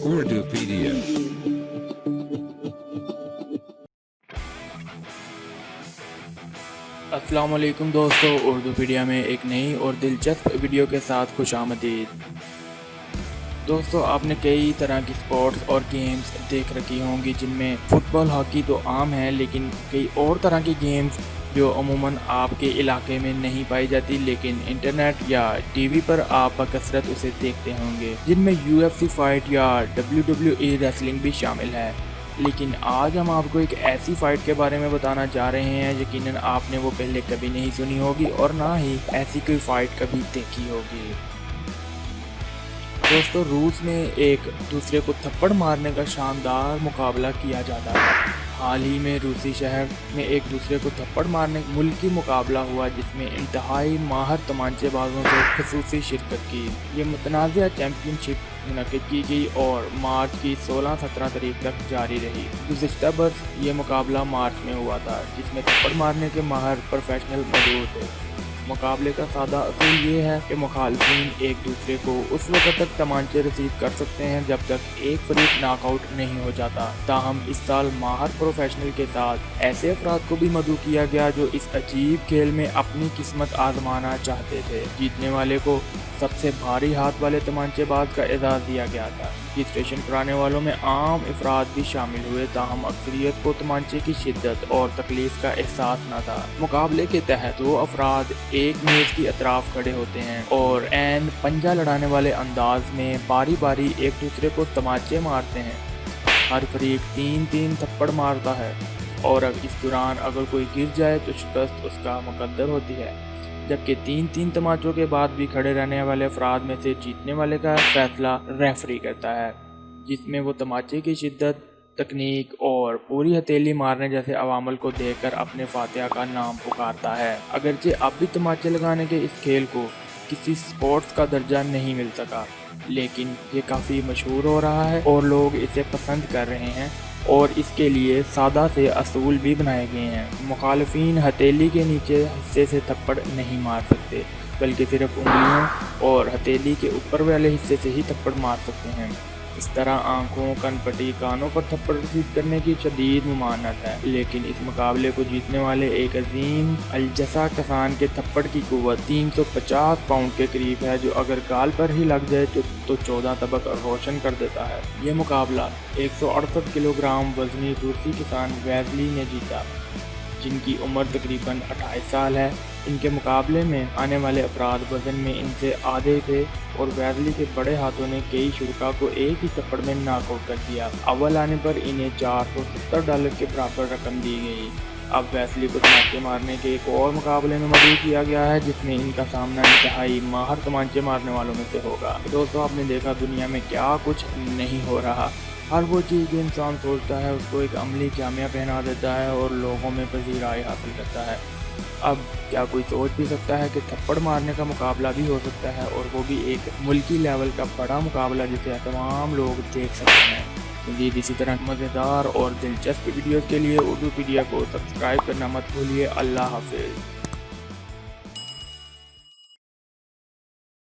Urdupedia. अस्सलाम वालेकुम दोस्तों, उर्दूपीडिया में एक नई और दिलचस्प वीडियो के साथ खुश आमदीद। दोस्तों, आपने कई तरह की स्पोर्ट्स और गेम्स देख रखी होंगी जिनमें फुटबॉल, हॉकी तो आम है, लेकिन कई और तरह की गेम्स जो अमूमन आपके इलाके में नहीं पाई जाती, लेकिन इंटरनेट या टीवी पर आप बकसरत उसे देखते होंगे, जिनमें UFC फाइट या WWE रेसलिंग भी शामिल है। लेकिन आज हम आपको एक ऐसी फ़ाइट के बारे में बताना जा रहे हैं यकीनन आपने वो पहले कभी नहीं सुनी होगी और ना ही ऐसी कोई फ़ाइट कभी देखी होगी। दोस्तों, रूस में एक दूसरे को थप्पड़ मारने का शानदार मुकाबला किया जाता है। हाल ही में रूसी शहर में एक दूसरे को थप्पड़ मारने मुल्की मुकाबला हुआ जिसमें इंतहाई माहिर तमांचेबाजों से खसूसी शिरकत की। ये मुतनाज़िया चैम्पियनशिप मुनक़िद की गई और मार्च की 16-17 तारीख तक जारी रही। गुज़िश्ता बरस ये मुकाबला मार्च में हुआ था जिसमें थप्पड़ मारने के माहिर प्रोफेशनल मौजूद थे। मुकाबले का सादा असूल ये है कि मुखालफिन एक दूसरे को उस वक्त तक तमांचे रसीद कर सकते हैं जब तक एक फरीक नॉकआउट नहीं हो जाता। ताहम इस साल माहिर प्रोफेशनल के साथ ऐसे अफराद को भी मदऊ किया गया जो इस अजीब खेल में अपनी किस्मत आजमाना चाहते थे। जीतने वाले को सबसे भारी हाथ वाले तमांचेबाज का एजाज़ दिया गया था। रजिस्ट्रेशन कराने वालों में आम अफराद भी शामिल हुए, ताहम अक्सरियत को तमांचे की शिद्दत और तकलीफ का एहसास न था। मुकाबले के तहत दो अफराद एक मेज की अतराफ खड़े होते हैं और एन पंजा लड़ाने वाले अंदाज में बारी बारी एक दूसरे को तमाचे मारते हैं। हर फरीक 3-3 थप्पड़ मारता है और इस दौरान अगर कोई गिर जाए तो शिकस्त उसका मुकद्दर होती है, जबकि 3-3 तमाचों के बाद भी खड़े रहने वाले अफराद में से जीतने वाले का फैसला रेफरी करता है, जिसमें वो तमाचे की शिद्दत, तकनीक और पूरी हथेली मारने जैसे अवामल को देखकर अपने फातिहा का नाम पुकारता है। अगरचे अब भी तमाचे लगाने के इस खेल को किसी स्पोर्ट्स का दर्जा नहीं मिल सका, लेकिन ये काफ़ी मशहूर हो रहा है और लोग इसे पसंद कर रहे हैं और इसके लिए सादा से असूल भी बनाए गए हैं। मुखालफिन हथेली के नीचे हिस्से से थप्पड़ नहीं मार सकते, बल्कि सिर्फ उंगलियों और हथेली के ऊपर वाले हिस्से से ही थप्पड़ मार सकते हैं। इस तरह आंखों, कनपटी, कानों पर थप्पड़ रसीद करने की शदीद मुमानत है, लेकिन इस मुकाबले को जीतने वाले एक अजीम अलजसा कसान के थप्पड़ की कुव्वत 350 पाउंड के करीब है, जो अगर गाल पर ही लग जाए तो 14 तबक रोशन कर देता है। ये मुकाबला 168 किलोग्राम वजनी रूसी किसान वैजली ने जीता, जिनकी उम्र तकरीबन 28 साल है। इनके मुकाबले में आने वाले अफराद वज़न में इनसे आधे थे और वैजली के बड़े हाथों ने कई शुरका को एक ही थप्पड़ में नॉकआउट कर दिया। अव्वल आने पर इन्हें $470 के बराबर रकम दी गई। अब वैजली को तमाचे मारने के एक और मुकाबले में मदऊ किया गया है जिसमें इनका सामना इंतहाई माहिर तमाचे मारने वालों में से होगा। दोस्तों, आपने देखा दुनिया में क्या कुछ नहीं हो रहा। हर वो चीज़ जो इंसान सोचता है उसको एक अमली जामिया पहना देता है और लोगों में पजीराई हासिल करता है। अब क्या कोई सोच भी सकता है कि थप्पड़ मारने का मुकाबला भी हो सकता है, और वो भी एक मुल्की लेवल का बड़ा मुकाबला जिसे तमाम लोग देख सकते हैं। मज़ीद इसी तरह मज़ेदार और दिलचस्प वीडियोज़ के लिए उर्दूपीडिया को सब्सक्राइब करना मत भूलिए। अल्लाह हाफ़िज़।